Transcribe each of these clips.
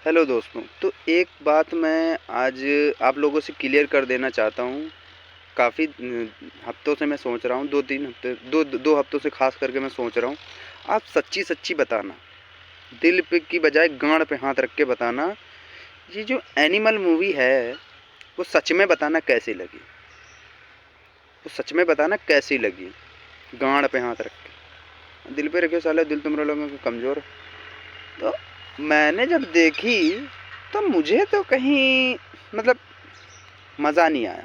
Hello दोस्तों। तो एक बात मैं आज आप लोगों से क्लियर कर देना चाहता हूँ। काफ़ी हफ्तों से मैं सोच रहा हूँ, 2-3 हफ्ते, 2 हफ्तों से ख़ास करके मैं सोच रहा हूँ। आप सच्ची-सच्ची बताना, दिल पे की बजाय गाँड पे हाथ रख के बताना, ये जो एनिमल मूवी है, वो सच में बताना कैसी लगी? वो सच में बताना कैसी लगी? गाँड पे हाथ रख के। दिल पे रखे साले, दिल तुम लोगों का कमज़ोर है। तो मैंने जब देखी, तो मुझे तो कहीं मतलब मज़ा नहीं आया।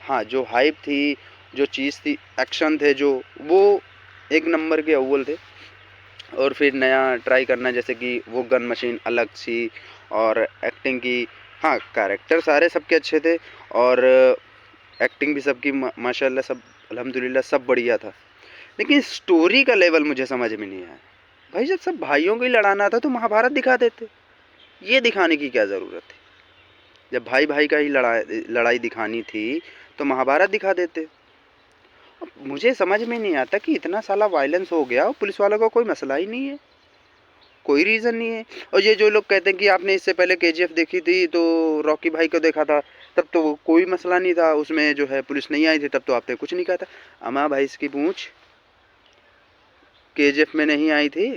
हाँ, जो हाइप थी, जो चीज़ थी, एक्शन थे जो, वो एक नंबर के अव्वल थे। और फिर नया ट्राई करना, जैसे कि वो गन मशीन अलग सी, और एक्टिंग की, हाँ, कैरेक्टर सारे सबके अच्छे थे, और एक्टिंग भी सबकी माशाल्लाह सब अल्हम्दुलिल्लाह सब बढ़िया था। लेकिन स्टोरी का लेवल मुझे समझ में नहीं आया। भाई जब सब भाइयों को ही लड़ाना था तो महाभारत दिखा देते, ये दिखाने की क्या ज़रूरत थी? जब भाई भाई का ही लड़ाई दिखानी थी तो महाभारत दिखा देते। मुझे समझ में नहीं आता कि इतना साला वायलेंस हो गया और पुलिस वालों का कोई मसला ही नहीं है, कोई रीज़न नहीं है। और ये जो लोग कहते हैं कि आपने इससे पहले केजीएफ देखी थी तो रॉकी भाई को देखा था, तब तो कोई मसला नहीं था, उसमें जो है पुलिस नहीं आई थी, तब तो आपने कुछ नहीं कहा था। अमा भाई इसकी पूछ, केजीएफ में नहीं आई थी,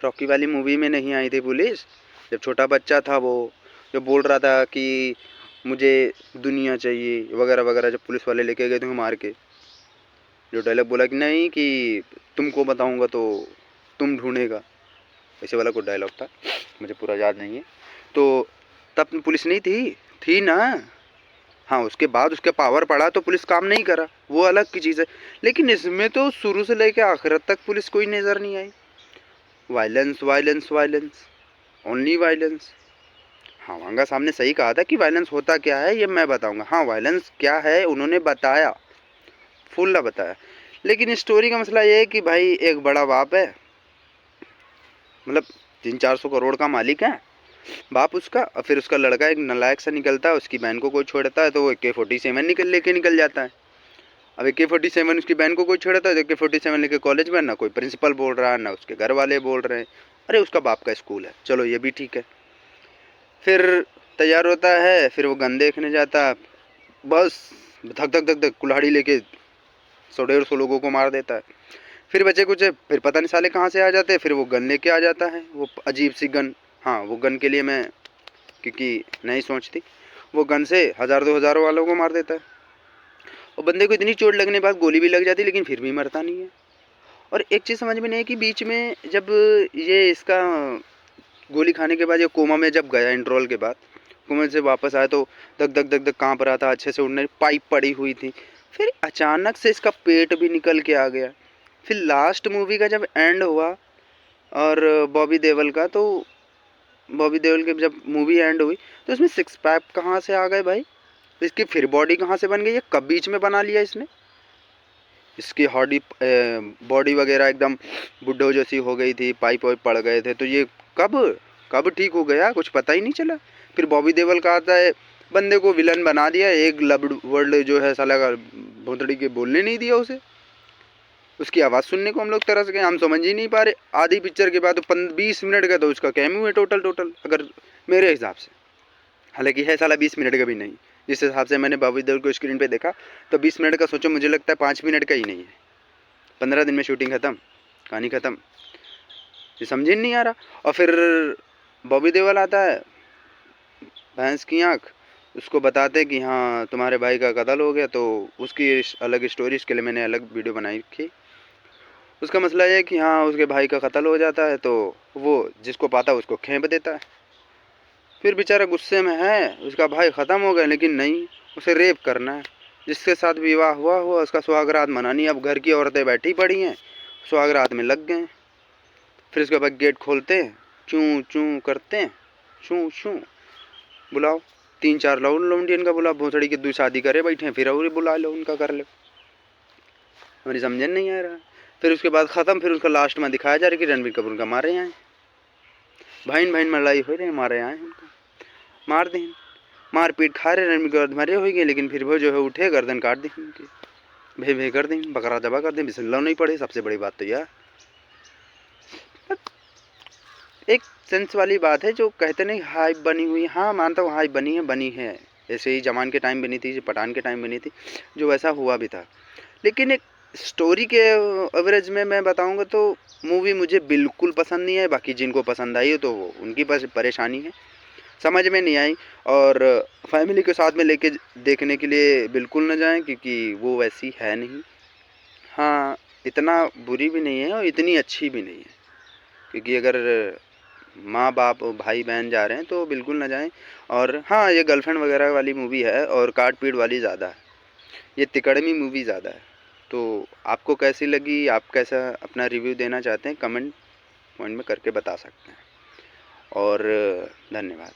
रॉकी वाली मूवी में नहीं आई थी पुलिस? जब छोटा बच्चा था वो, जो बोल रहा था कि मुझे दुनिया चाहिए वगैरह वगैरह, जब पुलिस वाले लेके गए थे मार के, जो डायलॉग बोला कि नहीं कि तुमको बताऊंगा तो तुम ढूंढेगा, ऐसे वाला कोई डायलॉग था, मुझे पूरा याद नहीं है। तो तब पुलिस नहीं थी ना। हाँ, उसके बाद उसके पावर पड़ा तो पुलिस काम नहीं करा, वो अलग की चीज़ है। लेकिन इसमें तो शुरू से लेकर आखिर तक पुलिस कोई नज़र नहीं आई। Violence violence violence, only violence. हाँ, वांगा साहब ने सही कहा था कि वायलेंस होता क्या है ये मैं बताऊंगा। हाँ, वायलेंस क्या है उन्होंने बताया, फुल बताया। लेकिन स्टोरी का मसला ये है कि भाई एक बड़ा बाप है, मतलब 300-400 करोड़ का मालिक है बाप उसका, और फिर उसका लड़का एक नालायक सा निकलता है, उसकी बहन को कोई छोड़ता है तो वो AK-47 निकल जाता है। अब AK-47 उसकी बहन को कोई छेड़ता है तो AK-47 लेके कॉलेज में, ना कोई प्रिंसिपल बोल रहा है ना उसके घर वाले बोल रहे हैं। अरे उसका बाप का स्कूल है, चलो ये भी ठीक है। फिर तैयार होता है, फिर वो गन देखने जाता है, बस धक धक धक धक कुल्हाड़ी लेके 100-150 लोगों को मार देता है। फिर बचे कुछ, फिर पता नहीं साले कहाँ से आ जाते हैं, फिर वो गन लेके आ जाता है, वो अजीब सी गन। हाँ, वो गन के लिए मैं, क्योंकि नहीं सोचती, वो गन से 1000-2000 वालों को मार देता है। और बंदे को इतनी चोट लगने के बाद गोली भी लग जाती है लेकिन फिर भी मरता नहीं है। और एक चीज़ समझ में नहीं है कि बीच में जब ये इसका गोली खाने के बाद ये कोमा में जब गया, इंटरवल के बाद कोमा से वापस आया तो धक धक धक धक काँप रहा था, अच्छे से उड़ने, पाइप पड़ी हुई थी। फिर अचानक से इसका पेट भी निकल के आ गया। फिर लास्ट मूवी का जब एंड हुआ, और बॉबी देओल का, तो बॉबी देओल की जब मूवी एंड हुई तो इसमें सिक्स पैक कहाँ से आ गए भाई? इसकी फिर बॉडी कहाँ से बन गई? ये कब बीच में बना लिया इसने? इसकी हॉडी बॉडी वगैरह एकदम बुड्ढो जैसी हो गई थी, पाइप वाइप पड़ गए थे, तो ये कब कब ठीक हो गया, कुछ पता ही नहीं चला। फिर बॉबी देओल का आता है, बंदे को विलन बना दिया, एक लब वर्ड जो है साला का भोंतड़ी के बोलने नहीं दिया उसे, उसकी आवाज़ सुनने को हम लोग तरस गए, हम समझ ही नहीं पा रहे। आधी पिक्चर के बाद तो 20 मिनट का तो उसका कैमियो है टोटल, अगर मेरे हिसाब से, हालांकि है साला 20 मिनट का भी नहीं। जिस हिसाब से मैंने बॉबी देओल को स्क्रीन पे देखा तो 20 मिनट का सोचो, मुझे लगता है 5 मिनट का ही नहीं है। 15 दिन में शूटिंग ख़त्म, कहानी ख़त्म, ये समझ ही नहीं आ रहा। और फिर बॉबी देओल आता है, भैंस की आँख, उसको बताते कि हाँ तुम्हारे भाई का कत्ल हो गया, तो उसकी अलग स्टोरी, इसके लिए मैंने अलग वीडियो बनाई थी। उसका मसला ये है कि हाँ उसके भाई का कत्ल हो जाता है तो वो जिसको पाता है उसको खेप देता है। फिर बेचारा गुस्से में है, उसका भाई ख़त्म हो गया, लेकिन नहीं, उसे रेप करना है। जिसके साथ विवाह हुआ हुआ उसका सुहागरात मनानी। अब घर की औरतें बैठी पड़ी हैं, सुहागरात में लग गए। फिर उसके बाद गेट खोलते हैं, चूँ चूँ करते हैं, चूँ चूँ, बुलाओ 3-4 लौंडियन का बुलाओ, भोसड़ी के 2 शादी करे बैठे हैं, फिर और बुला लो, उनका कर लो। हमारी समझ नहीं आ रहा। फिर उसके बाद ख़त्म, फिर उसका लास्ट में दिखाया जा रहा है कि रणबीर कपूर का मारे आए, भाइन भाइन में लड़ाई हो रही है, मारे आए उनको मार दें, मार पीट खा रहे, रणबीर कपूर मरे हो गए, लेकिन फिर वो जो है उठे, गर्दन काट दी उनकी, भे भे कर दें, बकरा दबा कर दें, बिस्मिल्लाह नहीं पड़े। सबसे बड़ी बात तो यह एक सेंस वाली बात है, जो कहते नहीं हाइप बनी हुई, हाँ मानता हूँ हाइप बनी है। ऐसे ही जवान के टाइम बनी थी, पठान के टाइम बनी थी, जो वैसा हुआ भी था। लेकिन एक स्टोरी के एवरेज में मैं बताऊंगा तो मूवी मुझे बिल्कुल पसंद नहीं है। बाकी जिनको पसंद आई हो तो वो उनकी परेशानी है, समझ में नहीं आई। और फैमिली के साथ में लेके देखने के लिए बिल्कुल न जाएं, क्योंकि वो वैसी है नहीं। हाँ, इतना बुरी भी नहीं है और इतनी अच्छी भी नहीं है, क्योंकि अगर माँ बाप भाई बहन जा रहे हैं तो बिल्कुल ना जाएं। और हाँ, ये गर्लफ्रेंड वगैरह वाली मूवी है और काट पीट वाली ज़्यादा है, ये तिकड़मी मूवी ज़्यादा है। तो आपको कैसी लगी, आप कैसा अपना रिव्यू देना चाहते हैं, कमेंट पॉइंट में करके बता सकते हैं। और धन्यवाद।